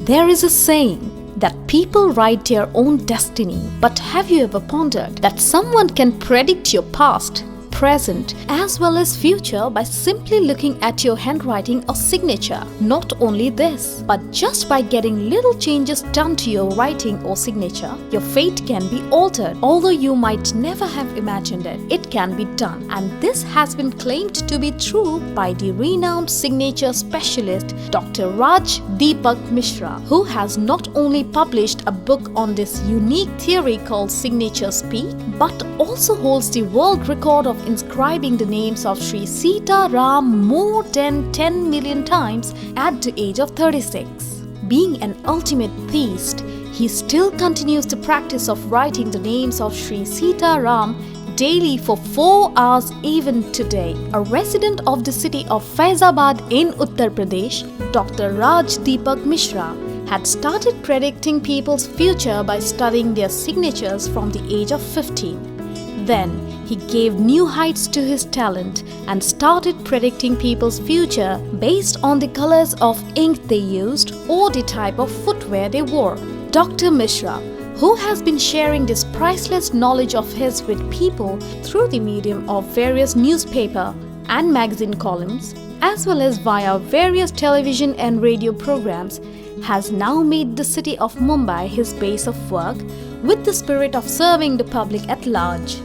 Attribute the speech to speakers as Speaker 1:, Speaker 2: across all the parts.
Speaker 1: There is a saying that people write their own destiny, but have you ever pondered that someone can predict your past, present as well as future by simply looking at your handwriting or signature? Not only this, but just by getting little changes done to your writing or signature, your fate can be altered. Although you might never have imagined it, it can be done. And this has been claimed to be true by the renowned signature specialist Dr. Raj Deepak Mishra, who has not only published a book on this unique theory called Signature Speak, but also holds the world record of inscribing the names of Sri Sita Ram more than 10 million times at the age of 36. Being an ultimate theist, he still continues the practice of writing the names of Sri Sita Ram daily for 4 hours even today. A resident of the city of Faizabad in Uttar Pradesh, Dr. Raj Deepak Mishra had started predicting people's future by studying their signatures from the age of 15. Then, he gave new heights to his talent and started predicting people's future based on the colors of ink they used or the type of footwear they wore. Dr. Mishra, who has been sharing this priceless knowledge of his with people through the medium of various newspaper and magazine columns, as well as via various television and radio programs, has now made the city of Mumbai his base of work with the spirit of serving the public at large.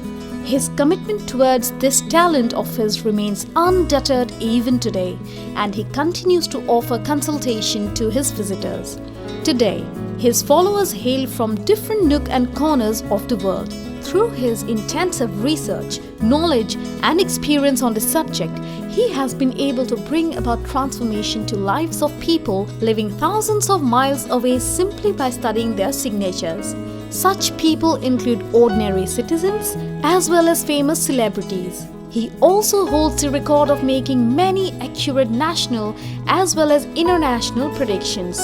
Speaker 1: His commitment towards this talent of his remains undeterred even today, and he continues to offer consultation to his visitors. Today, his followers hail from different nooks and corners of the world. Through his intensive research, knowledge, and experience on the subject, he has been able to bring about transformation to lives of people living thousands of miles away simply by studying their signatures. Such people include ordinary citizens as well as famous celebrities. He also holds the record of making many accurate national as well as international predictions.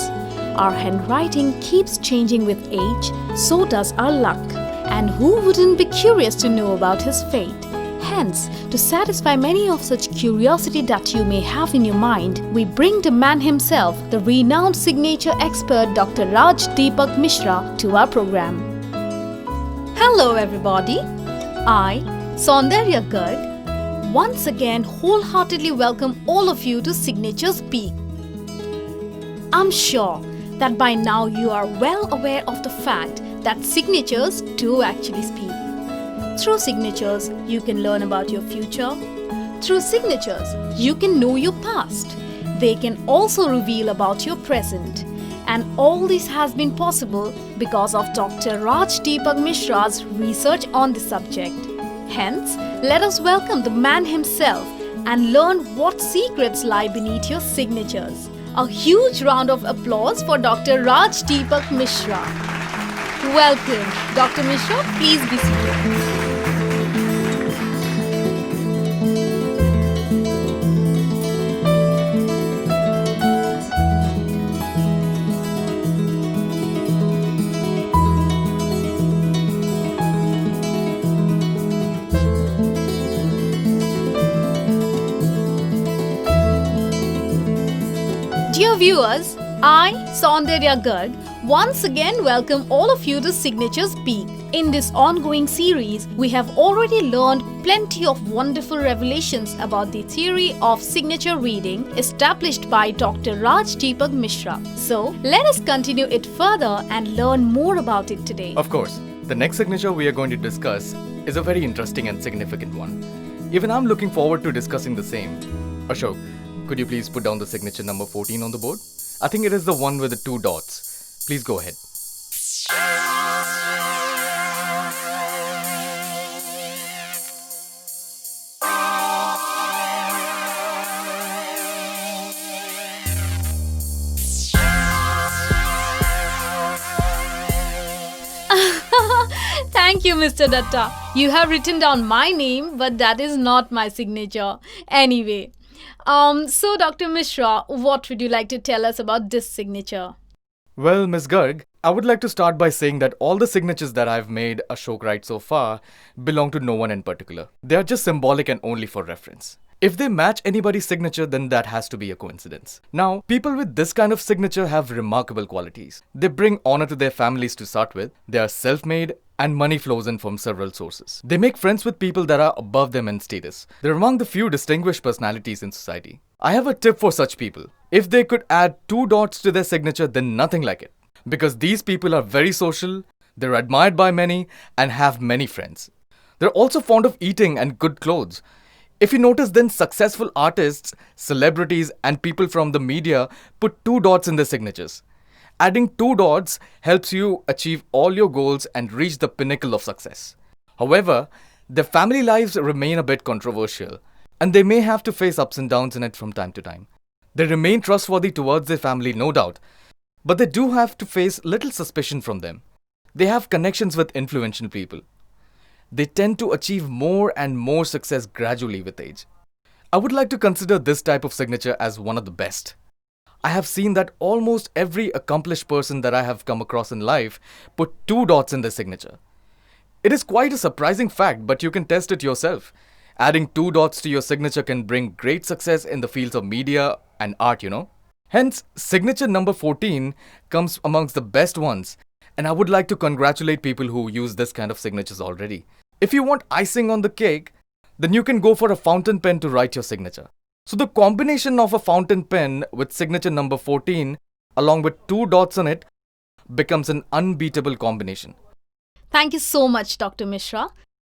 Speaker 1: Our handwriting keeps changing with age, so does our luck. And who wouldn't be curious to know about his fate? Hence, to satisfy many of such curiosity that you may have in your mind, we bring the man himself, the renowned signature expert Dr. Raj Deepak Mishra, to our program. Hello everybody, I, Saundarya Garg, once again wholeheartedly welcome all of you to Signature Speak. I'm sure that by now you are well aware of the fact that signatures do actually speak. Through signatures, you can learn about your future. Through signatures, you can know your past. They can also reveal about your present. And all this has been possible because of Dr. Raj Deepak Mishra's research on the subject. Hence, let us welcome the man himself and learn what secrets lie beneath your signatures. A huge round of applause for Dr. Raj Deepak Mishra. Welcome, Dr. Mishra, please be seated. Dear viewers, I, Saundarya Garg, once again welcome all of you to Signature Speak. In this ongoing series, we have already learned plenty of wonderful revelations about the theory of signature reading established by Dr. Raj Deepak Mishra. So, let us continue it further and learn more about it today.
Speaker 2: Of course, the next signature we are going to discuss is a very interesting and significant one. Even I'm looking forward to discussing the same. Ashok, could you please put down the signature number 14 on the board? I think it is the one with the 2 dots. Please go ahead.
Speaker 1: Thank you, Mr. Datta. You have written down my name, but that is not my signature. Anyway. So Dr. Mishra, what would you like to tell us about this signature?
Speaker 2: Well, Ms. Garg, I would like to start by saying that all the signatures that I've made Ashok write so far belong to no one in particular. They are just symbolic and only for reference. If they match anybody's signature, then that has to be a coincidence. Now, people with this kind of signature have remarkable qualities. They bring honor to their families to start with, they are self-made, and money flows in from several sources. They make friends with people that are above them in status. They're among the few distinguished personalities in society. I have a tip for such people. If they could add 2 dots to their signature, then nothing like it. Because these people are very social, they're admired by many, and have many friends. They're also fond of eating and good clothes. If you notice, then successful artists, celebrities, and people from the media put 2 dots in their signatures. Adding 2 dots helps you achieve all your goals and reach the pinnacle of success. However, their family lives remain a bit controversial, and they may have to face ups and downs in it from time to time. They remain trustworthy towards their family, no doubt, but they do have to face little suspicion from them. They have connections with influential people. They tend to achieve more and more success gradually with age. I would like to consider this type of signature as one of the best. I have seen that almost every accomplished person that I have come across in life put 2 dots in their signature. It is quite a surprising fact, but you can test it yourself. Adding 2 dots to your signature can bring great success in the fields of media and art, Hence, signature number 14 comes amongst the best ones, and I would like to congratulate people who use this kind of signatures already. If you want icing on the cake, then you can go for a fountain pen to write your signature. So the combination of a fountain pen with signature number 14 along with 2 dots on it becomes an unbeatable combination.
Speaker 1: Thank you so much, Dr. Mishra.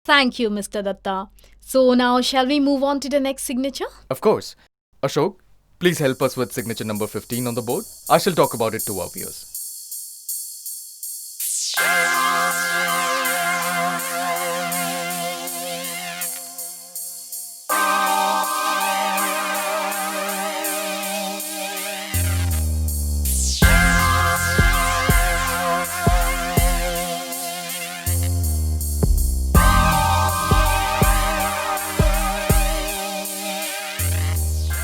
Speaker 1: Thank you, Mr. Datta. So now shall we move on to the next signature?
Speaker 2: Of course. Ashok, please help us with signature number 15 on the board. I shall talk about it to our viewers.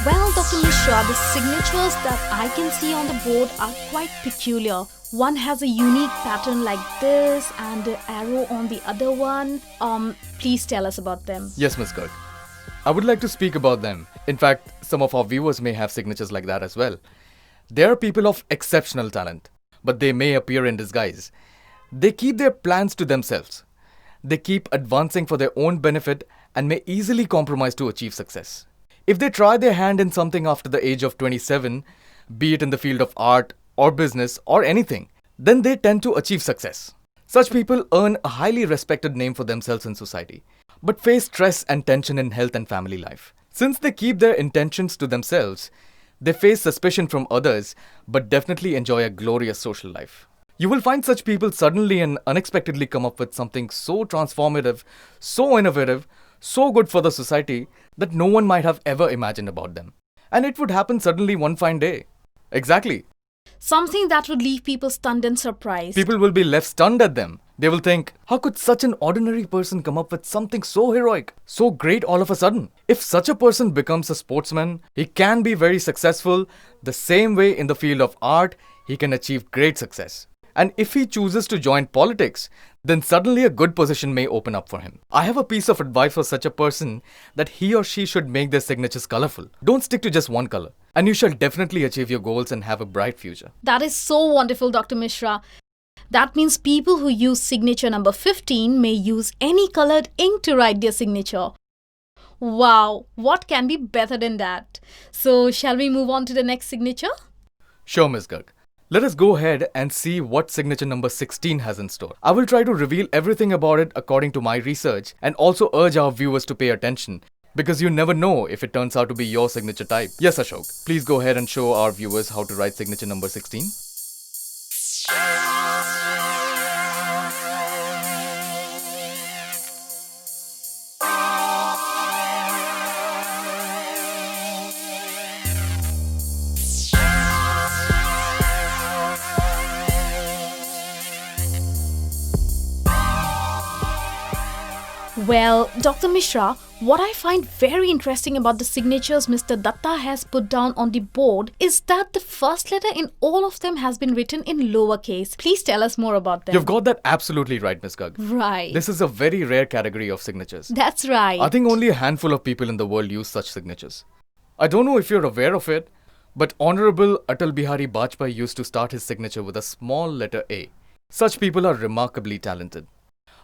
Speaker 1: Well, Dr. Mishra, the signatures that I can see on the board are quite peculiar. One has a unique pattern like this and an arrow on the other one. Please tell us about them.
Speaker 2: Yes, Ms. Garg. I would like to speak about them. In fact, some of our viewers may have signatures like that as well. They are people of exceptional talent, but they may appear in disguise. They keep their plans to themselves. They keep advancing for their own benefit and may easily compromise to achieve success. If they try their hand in something after the age of 27, be it in the field of art or business or anything, then they tend to achieve success. Such people earn a highly respected name for themselves in society, but face stress and tension in health and family life. Since they keep their intentions to themselves, they face suspicion from others, but definitely enjoy a glorious social life. You will find such people suddenly and unexpectedly come up with something so transformative, so innovative, so good for the society that no one might have ever imagined about them. And it would happen suddenly one fine day. Exactly.
Speaker 1: Something that would leave people stunned and surprised.
Speaker 2: People will be left stunned at them. They will think, how could such an ordinary person come up with something so heroic, so great all of a sudden? If such a person becomes a sportsman, he can be very successful. The same way in the field of art, he can achieve great success. And if he chooses to join politics, then suddenly a good position may open up for him. I have a piece of advice for such a person that he or she should make their signatures colorful. Don't stick to just one color, and you shall definitely achieve your goals and have a bright future.
Speaker 1: That is so wonderful, Dr. Mishra. That means people who use signature number 15 may use any colored ink to write their signature. Wow, what can be better than that? So, shall we move on to the next signature?
Speaker 2: Sure, Ms. Garg. Let us go ahead and see what signature number 16 has in store. I will try to reveal everything about it according to my research and also urge our viewers to pay attention because you never know if it turns out to be your signature type. Yes, Ashok, please go ahead and show our viewers how to write signature number 16.
Speaker 1: Well, Dr. Mishra, what I find very interesting about the signatures Mr. Datta has put down on the board is that the first letter in all of them has been written in lowercase. Please tell us more about them.
Speaker 2: You've got that absolutely right, Miss Garg.
Speaker 1: Right.
Speaker 2: This is a very rare category of signatures.
Speaker 1: That's right.
Speaker 2: I think only a handful of people in the world use such signatures. I don't know if you're aware of it, but Honorable Atal Bihari Vajpayee used to start his signature with a small letter A. Such people are remarkably talented.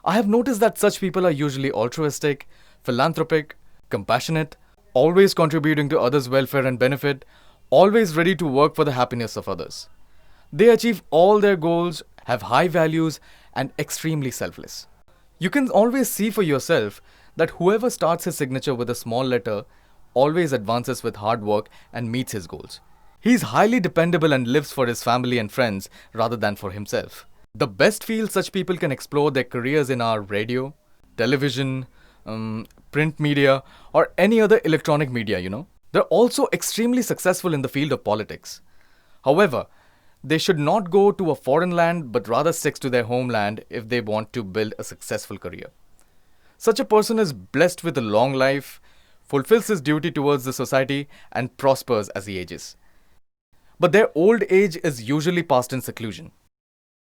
Speaker 2: I have noticed that such people are usually altruistic, philanthropic, compassionate, always contributing to others' welfare and benefit, always ready to work for the happiness of others. They achieve all their goals, have high values, and extremely selfless. You can always see for yourself that whoever starts his signature with a small letter always advances with hard work and meets his goals. He is highly dependable and lives for his family and friends rather than for himself. The best field such people can explore their careers in are radio, television, print media, or any other electronic media, They're also extremely successful in the field of politics. However, they should not go to a foreign land but rather stick to their homeland if they want to build a successful career. Such a person is blessed with a long life, fulfills his duty towards the society, and prospers as he ages. But their old age is usually passed in seclusion.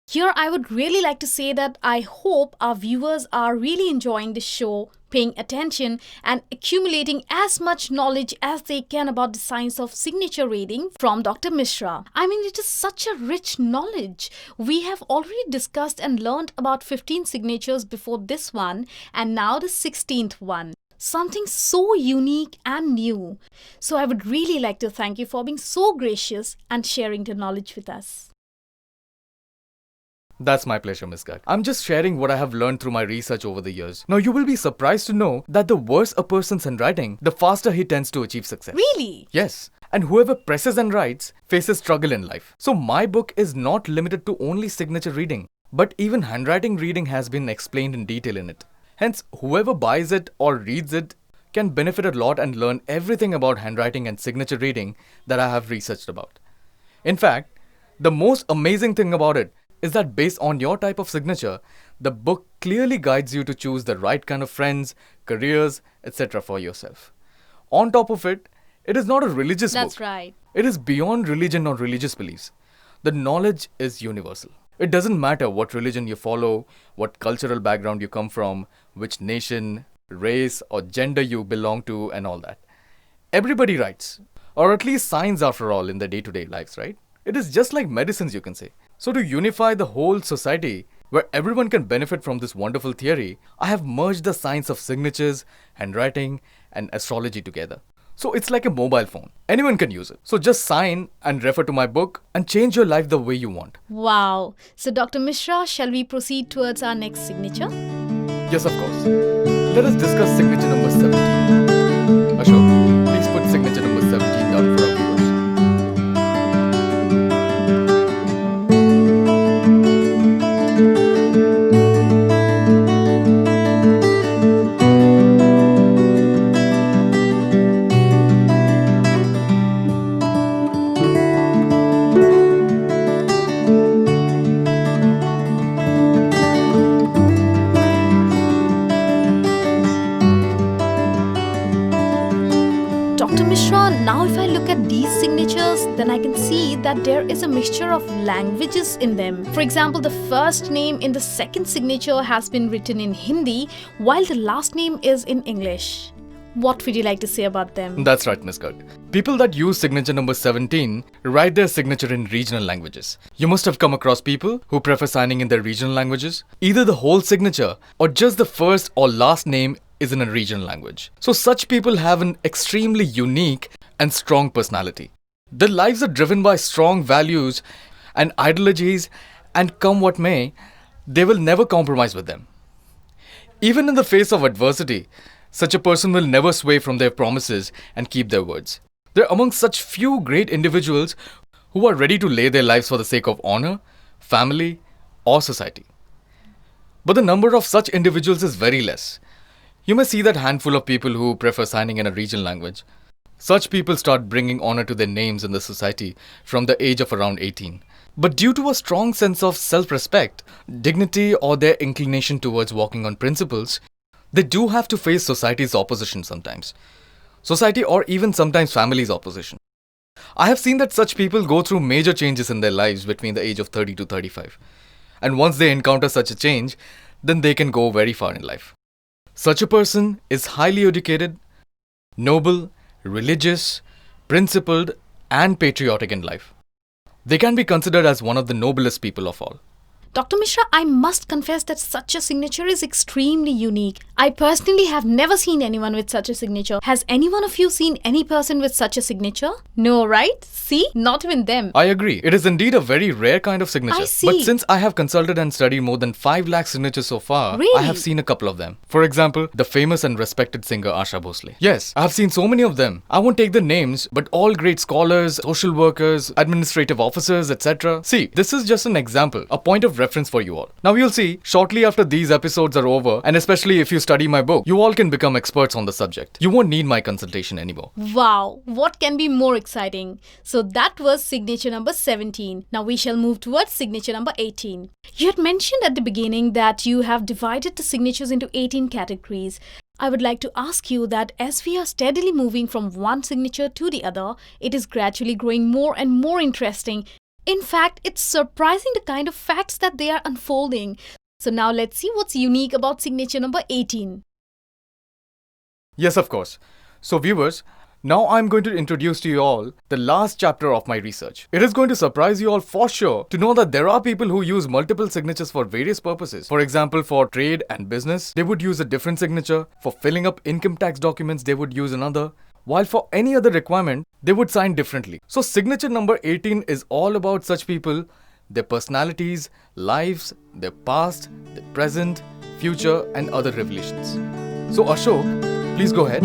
Speaker 1: Here, I would really like to say that I hope our viewers are really enjoying the show, paying attention and accumulating as much knowledge as they can about the science of signature reading from Dr. Mishra. I mean, it is such a rich knowledge. We have already discussed and learned about 15 signatures before this one, and now the 16th one. Something so unique and new. So I would really like to thank you for being so gracious and sharing the knowledge with us.
Speaker 2: That's my pleasure, Miss Garg. I'm just sharing what I have learned through my research over the years. Now, you will be surprised to know that the worse a person's handwriting, the faster he tends to achieve success.
Speaker 1: Really?
Speaker 2: Yes. And whoever presses and writes faces struggle in life. So my book is not limited to only signature reading, but even handwriting reading has been explained in detail in it. Hence, whoever buys it or reads it can benefit a lot and learn everything about handwriting and signature reading that I have researched about. In fact, the most amazing thing about it is that based on your type of signature, the book clearly guides you to choose the right kind of friends, careers, etc. for yourself. On top of it, it is not a religious book.
Speaker 1: That's right.
Speaker 2: It is beyond religion or religious beliefs. The knowledge is universal. It doesn't matter what religion you follow, what cultural background you come from, which nation, race, or gender you belong to, and all that. Everybody writes, or at least signs after all in their day-to-day lives, right? It is just like medicines, you can say. So to unify the whole society, where everyone can benefit from this wonderful theory, I have merged the science of signatures, handwriting, and astrology together. So it's like a mobile phone. Anyone can use it. So just sign and refer to my book and change your life the way you want.
Speaker 1: Wow. So Dr. Mishra, shall we proceed towards our next signature?
Speaker 2: Yes, of course. Let us discuss signature number 17. Ashok, please put signature number 17 down for our viewers.
Speaker 1: Dr. Mishra, now if I look at these signatures, then I can see that there is a mixture of languages in them. For example, the first name in the second signature has been written in Hindi, while the last name is in English. What would you like to say about them?
Speaker 2: That's right, Miss Garg. People that use signature number 17 write their signature in regional languages. You must have come across people who prefer signing in their regional languages. Either the whole signature or just the first or last name is in a regional language. So such people have an extremely unique and strong personality. Their lives are driven by strong values and ideologies, and come what may, they will never compromise with them. Even in the face of adversity, such a person will never sway from their promises and keep their words. They're among such few great individuals who are ready to lay their lives for the sake of honor, family, or society. But the number of such individuals is very less. You may see that handful of people who prefer signing in a regional language. Such people start bringing honor to their names in the society from the age of around 18. But due to a strong sense of self-respect, dignity, or their inclination towards walking on principles, they do have to face society's opposition sometimes. Society or even sometimes family's opposition. I have seen that such people go through major changes in their lives between the age of 30 to 35. And once they encounter such a change, then they can go very far in life. Such a person is highly educated, noble, religious, principled, and patriotic in life. They can be considered as one of the noblest people of all.
Speaker 1: Dr. Mishra, I must confess that such a signature is extremely unique. I personally have never seen anyone with such a signature. Has any one of you seen any person with such a signature? No, right? See? Not even them.
Speaker 2: I agree. It is indeed a very rare kind of signature.
Speaker 1: I see.
Speaker 2: But since I have consulted and studied more than 5 lakh signatures so far,
Speaker 1: Really?
Speaker 2: I have seen a couple of them. For example, the famous and respected singer Asha Bhosle. Yes, I have seen so many of them. I won't take the names, but all great scholars, social workers, administrative officers, etc. See, this is just an example, a point of reference for you all. Now you'll see, shortly after these episodes are over, and especially if you study my book, you all can become experts on the subject. You won't need my consultation anymore.
Speaker 1: Wow, what can be more exciting? So that was signature number 17. Now we shall move towards signature number 18. You had mentioned at the beginning that you have divided the signatures into 18 categories. I would like to ask you that as we are steadily moving from one signature to the other, it is gradually growing more and more interesting. In fact, it's surprising the kind of facts that they are unfolding. So now let's see what's unique about signature number 18.
Speaker 2: Yes, of course. So viewers, now I'm going to introduce to you all the last chapter of my research. It is going to surprise you all for sure to know that there are people who use multiple signatures for various purposes. For example, for trade and business, they would use a different signature. For filling up income tax documents, they would use another. While for any other requirement, they would sign differently. So signature number 18 is all about such people, their personalities, lives, their past, their present, future, and other revelations. So Ashok, please go ahead.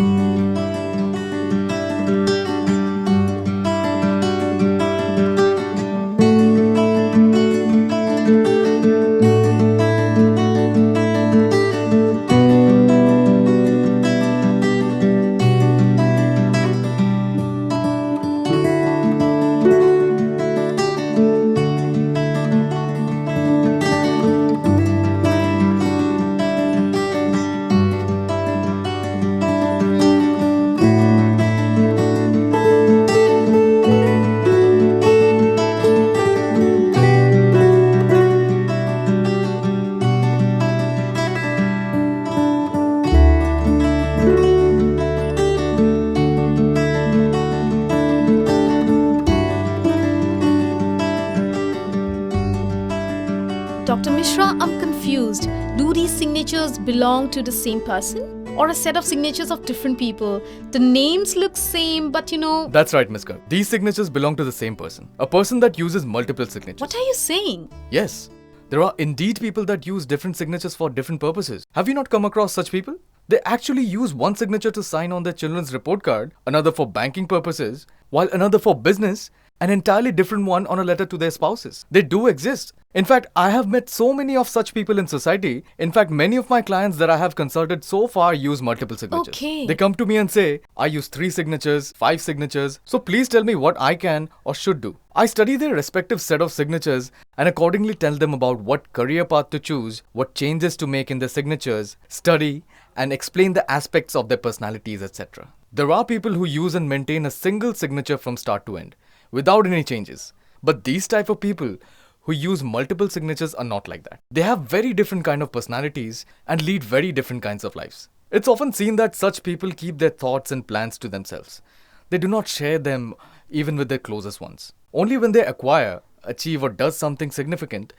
Speaker 1: Dr. Mishra, I'm confused. Do these signatures belong to the same person? Or a set of signatures of different people? The names look same, but
Speaker 2: That's right, Ms. Garg. These signatures belong to the same person. A person that uses multiple signatures.
Speaker 1: What are you saying?
Speaker 2: Yes. There are indeed people that use different signatures for different purposes. Have you not come across such people? They actually use one signature to sign on their children's report card, another for banking purposes, while another for business, an entirely different one on a letter to their spouses. They do exist. In fact, I have met so many of such people in society. In fact, many of my clients that I have consulted so far use multiple signatures.
Speaker 1: Okay.
Speaker 2: They come to me and say, I use 3 signatures, 5 signatures, so please tell me what I can or should do. I study their respective set of signatures and accordingly tell them about what career path to choose, what changes to make in their signatures, study, and explain the aspects of their personalities, etc. There are people who use and maintain a single signature from start to end, without any changes. But these type of people who use multiple signatures are not like that. They have very different kind of personalities and lead very different kinds of lives. It's often seen that such people keep their thoughts and plans to themselves. They do not share them even with their closest ones. Only when they acquire, achieve or does something significant,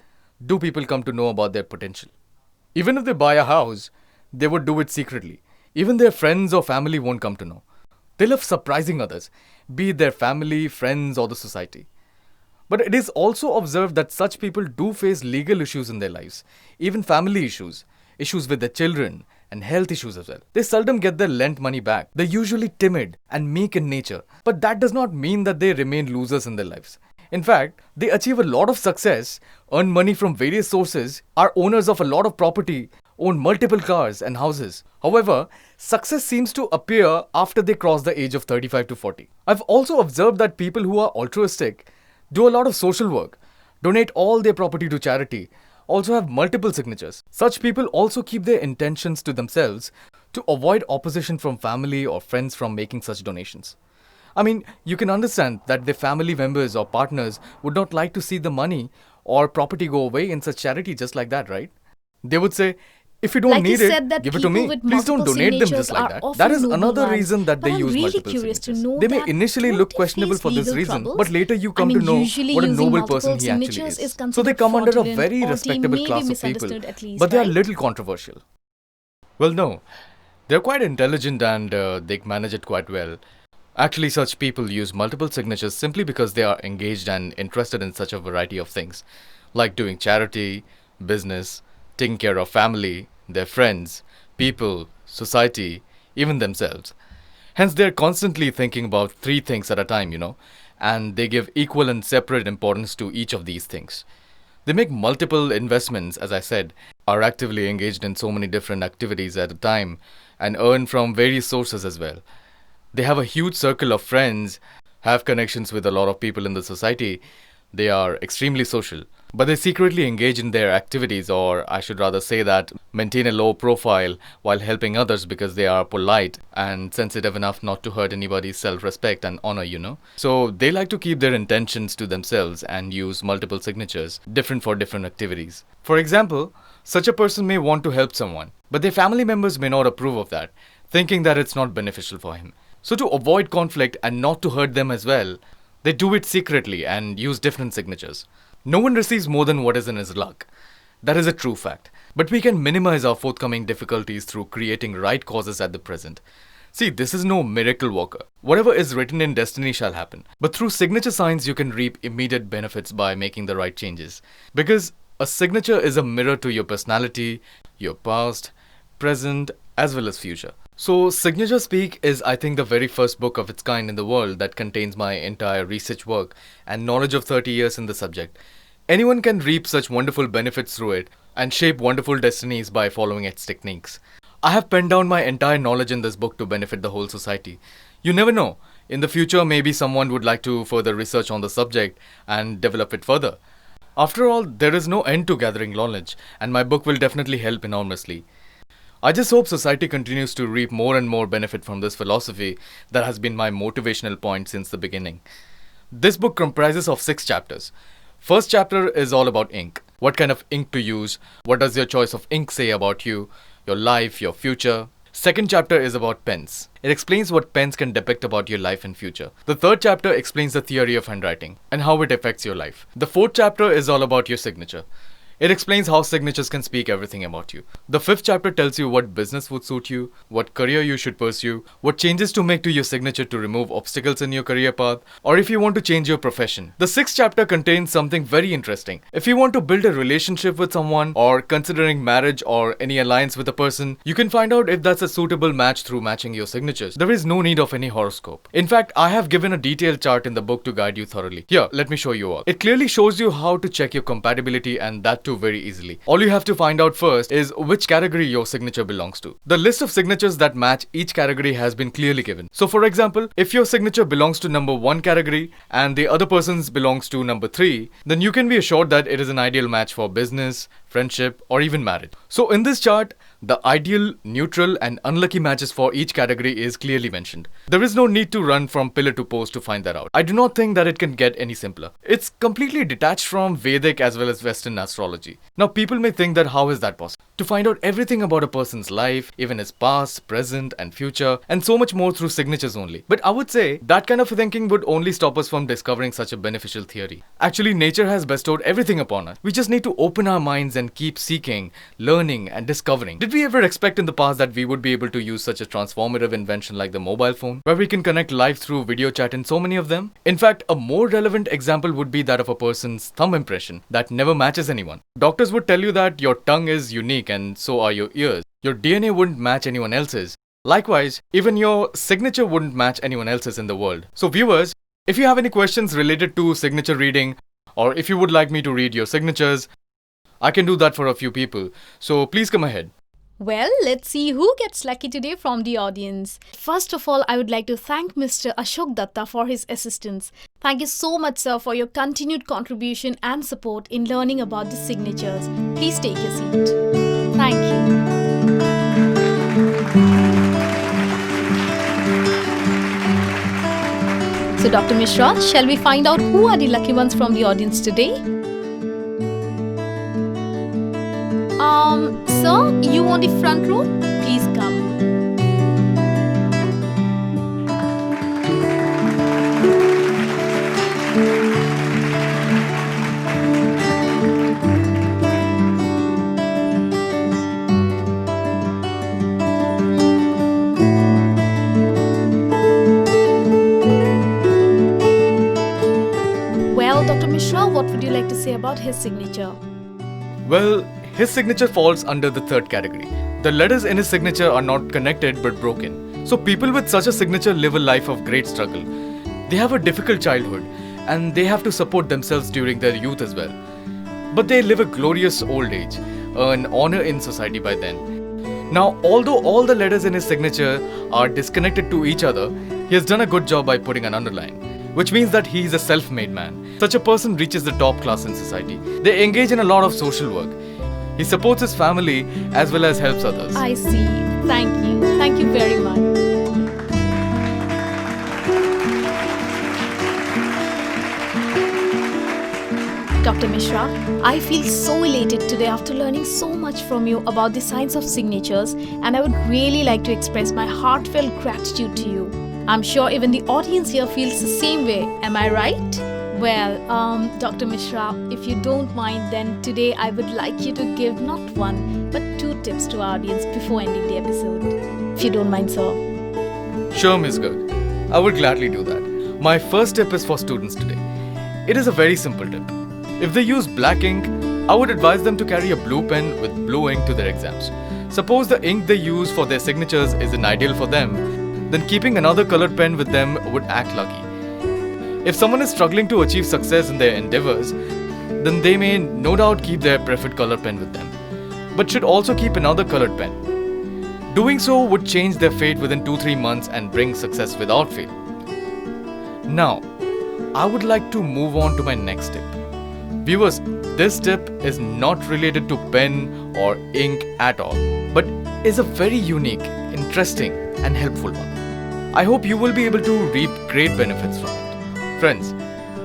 Speaker 2: do people come to know about their potential. Even if they buy a house, they would do it secretly. Even their friends or family won't come to know. They love surprising others, be it their family, friends or the society. But it is also observed that such people do face legal issues in their lives, even family issues, issues with their children, and health issues as well. They seldom get their lent money back. They're usually timid and meek in nature, but that does not mean that they remain losers in their lives. In fact, they achieve a lot of success, earn money from various sources, are owners of a lot of property, own multiple cars and houses. However, success seems to appear after they cross the age of 35 to 40. I've also observed that people who are altruistic do a lot of social work, donate all their property to charity, also have multiple signatures. Such people also keep their intentions to themselves to avoid opposition from family or friends from making such donations. I mean, you can understand that their family members or partners would not like to see the money or property go away in such charity just like that, right? They would say, if you don't
Speaker 1: Like you
Speaker 2: need it,
Speaker 1: said that
Speaker 2: give it to
Speaker 1: people
Speaker 2: me.
Speaker 1: with
Speaker 2: Please don't
Speaker 1: multiple
Speaker 2: donate them
Speaker 1: signatures
Speaker 2: just like
Speaker 1: are
Speaker 2: that.
Speaker 1: often
Speaker 2: That is
Speaker 1: noble
Speaker 2: another
Speaker 1: ones.
Speaker 2: reason that
Speaker 1: But
Speaker 2: they
Speaker 1: I'm
Speaker 2: use
Speaker 1: really
Speaker 2: multiple
Speaker 1: curious to
Speaker 2: signatures.
Speaker 1: know
Speaker 2: They may
Speaker 1: that
Speaker 2: initially
Speaker 1: don't
Speaker 2: look
Speaker 1: they
Speaker 2: questionable
Speaker 1: face
Speaker 2: for this
Speaker 1: legal
Speaker 2: reason,
Speaker 1: troubles?
Speaker 2: but later you
Speaker 1: I
Speaker 2: come
Speaker 1: mean,
Speaker 2: to know
Speaker 1: usually
Speaker 2: what a
Speaker 1: using
Speaker 2: noble person
Speaker 1: multiple
Speaker 2: he actually
Speaker 1: signatures is
Speaker 2: is. So they
Speaker 1: considered
Speaker 2: come under a
Speaker 1: fraudulent
Speaker 2: very
Speaker 1: or they
Speaker 2: respectable
Speaker 1: may be
Speaker 2: class of people,
Speaker 1: misunderstood at least,
Speaker 2: but they are
Speaker 1: right?
Speaker 2: little controversial. Well, no. They're quite intelligent and they manage it quite well. Actually, such people use multiple signatures simply because they are engaged and interested in such a variety of things, like doing charity, business, taking care of family, their friends, people, society, even themselves. Hence, they're constantly thinking about three things at a time, and they give equal and separate importance to each of these things. They make multiple investments, as I said, are actively engaged in so many different activities at a time, and earn from various sources as well. They have a huge circle of friends, have connections with a lot of people in the society. They are extremely social. But they secretly engage in their activities, or I should rather say that maintain a low profile while helping others because they are polite and sensitive enough not to hurt anybody's self respect and honor. So they like to keep their intentions to themselves and use multiple signatures, different for different activities. For example, such a person may want to help someone, but their family members may not approve of that, thinking that it's not beneficial for him. So, to avoid conflict and not to hurt them as well, they do it secretly and use different signatures. No one receives more than what is in his luck. That is a true fact. But we can minimize our forthcoming difficulties through creating right causes at the present. See, this is no miracle worker. Whatever is written in destiny shall happen. But through signature signs, you can reap immediate benefits by making the right changes. Because a signature is a mirror to your personality, your past, present, as well as future. So, Signature Speak is, I think, the very first book of its kind in the world that contains my entire research work and knowledge of 30 years in the subject. Anyone can reap such wonderful benefits through it and shape wonderful destinies by following its techniques. I have penned down my entire knowledge in this book to benefit the whole society. You never know. In the future, maybe someone would like to further research on the subject and develop it further. After all, there is no end to gathering knowledge, and my book will definitely help enormously. I just hope society continues to reap more and more benefit from this philosophy that has been my motivational point since the beginning. This book comprises of 6 chapters. First chapter is all about ink. What kind of ink to use? What does your choice of ink say about you, your life, your future? Second chapter is about pens. It explains what pens can depict about your life and future. The third chapter explains the theory of handwriting and how it affects your life. The fourth chapter is all about your signature. It explains how signatures can speak everything about you. The fifth chapter tells you what business would suit you, what career you should pursue, what changes to make to your signature to remove obstacles in your career path, or if you want to change your profession. The sixth chapter contains something very interesting. If you want to build a relationship with someone, or considering marriage or any alliance with a person, you can find out if that's a suitable match through matching your signatures. There is no need of any horoscope. In fact, I have given a detailed chart in the book to guide you thoroughly. Here, let me show you all. It clearly shows you how to check your compatibility, and that too very easily. All you have to find out first is which category your signature belongs to. The list of signatures that match each category has been clearly given. So for example, if your signature belongs to number 1 category and the other person's belongs to number 3, then you can be assured that it is an ideal match for business, friendship, or even marriage. So in this chart, the ideal, neutral, and unlucky matches for each category is clearly mentioned. There is no need to run from pillar to post to find that out. I do not think that it can get any simpler. It's completely detached from Vedic as well as Western astrology. Now people may think that how is that possible? To find out everything about a person's life, even his past, present, and future, and so much more through signatures only. But I would say that kind of thinking would only stop us from discovering such a beneficial theory. Actually, nature has bestowed everything upon us. We just need to open our minds and keep seeking, learning, and discovering. Did we ever expect in the past that we would be able to use such a transformative invention like the mobile phone, where we can connect live through video chat in so many of them? In fact, a more relevant example would be that of a person's thumb impression that never matches anyone. Doctors would tell you that your tongue is unique and so are your ears. Your DNA wouldn't match anyone else's. Likewise, even your signature wouldn't match anyone else's in the world. So viewers, if you have any questions related to signature reading, or if you would like me to read your signatures, I can do that for a few people. So please come ahead.
Speaker 1: Well, let's see who gets lucky today from the audience. First of all, I would like to thank Mr. Ashok Datta for his assistance. Thank you so much, sir, for your continued contribution and support in learning about the signatures. Please take your seat. Thank you. So, Dr. Mishra, shall we find out who are the lucky ones from the audience today? Sir, you want the front row? Please come. Well, Dr. Mishra, what would you like to say about his signature?
Speaker 2: Well, his signature falls under the third category. The letters in his signature are not connected but broken. So people with such a signature live a life of great struggle. They have a difficult childhood and they have to support themselves during their youth as well. But they live a glorious old age, earn honor in society by then. Now, although all the letters in his signature are disconnected to each other, he has done a good job by putting an underline, which means that he is a self-made man. Such a person reaches the top class in society. They engage in a lot of social work. He supports his family as well as helps others.
Speaker 1: I see. Thank you. Thank you very much. Dr. Mishra, I feel so elated today after learning so much from you about the science of signatures, and I would really like to express my heartfelt gratitude to you. I'm sure even the audience here feels the same way. Am I right? Well, Dr. Mishra, if you don't mind, then today I would like you to give not one, but 2 tips to our audience before ending the episode. If you don't mind, sir.
Speaker 2: Sure, Ms. Garg. I would gladly do that. My first tip is for students today. It is a very simple tip. If they use black ink, I would advise them to carry a blue pen with blue ink to their exams. Suppose the ink they use for their signatures isn't ideal for them, then keeping another colored pen with them would act lucky. If someone is struggling to achieve success in their endeavors, then they may no doubt keep their preferred color pen with them, but should also keep another colored pen. Doing so would change their fate within 2-3 months and bring success without fail. Now, I would like to move on to my next tip. Viewers, this tip is not related to pen or ink at all, but is a very unique, interesting and helpful one. I hope you will be able to reap great benefits from it. Friends,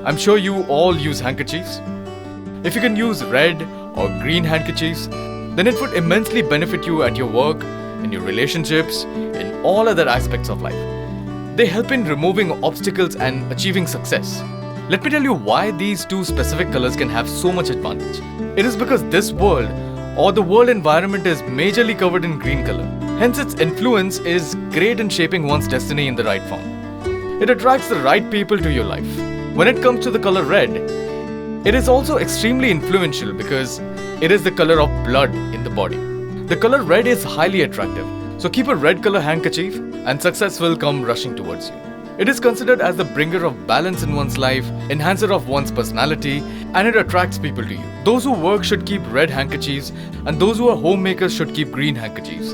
Speaker 2: I'm sure you all use handkerchiefs. If you can use red or green handkerchiefs, then it would immensely benefit you at your work, in your relationships, in all other aspects of life. They help in removing obstacles and achieving success. Let me tell you why these 2 specific colors can have so much advantage. It is because this world or the world environment is majorly covered in green color. Hence its influence is great in shaping one's destiny in the right form. It attracts the right people to your life. When it comes to the color red, it is also extremely influential because it is the color of blood in the body. The color red is highly attractive, so keep a red color handkerchief and success will come rushing towards you. It is considered as the bringer of balance in one's life, enhancer of one's personality, and it attracts people to you. Those who work should keep red handkerchiefs, and those who are homemakers should keep green handkerchiefs.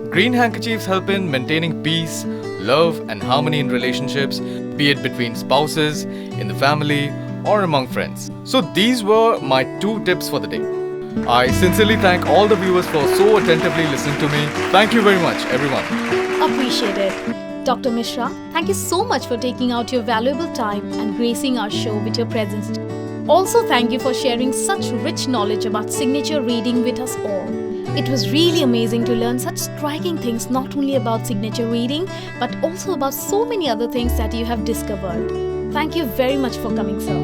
Speaker 2: Green handkerchiefs help in maintaining peace, love, and harmony in relationships, be it between spouses, in the family, or among friends. So these were my 2 tips for the day. I sincerely thank all the viewers for so attentively listening to me. Thank you very much, everyone.
Speaker 1: Appreciate it. Dr. Mishra, thank you so much for taking out your valuable time and gracing our show with your presence. Also, thank you for sharing such rich knowledge about signature reading with us all. It was really amazing to learn such striking things not only about signature reading, but also about so many other things that you have discovered. Thank you very much for coming, sir.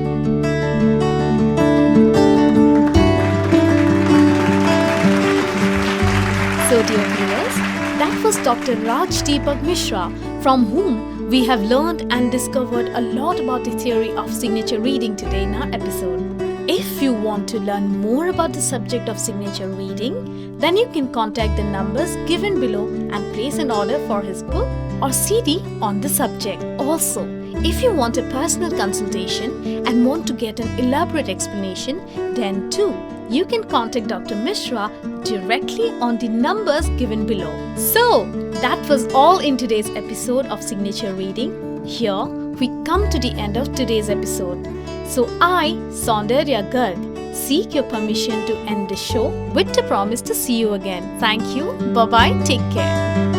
Speaker 1: So, dear viewers, that was Dr. Raj Deepak Mishra, from whom we have learned and discovered a lot about the theory of signature reading today in our episode. If you want to learn more about the subject of signature reading, then you can contact the numbers given below and place an order for his book or CD on the subject. Also, if you want a personal consultation and want to get an elaborate explanation, then too, you can contact Dr. Mishra directly on the numbers given below. So, that was all in today's episode of Signature Reading. Here, we come to the end of today's episode. So I, Saundarya Garg, seek your permission to end the show with the promise to see you again. Thank you. Bye-bye. Take care.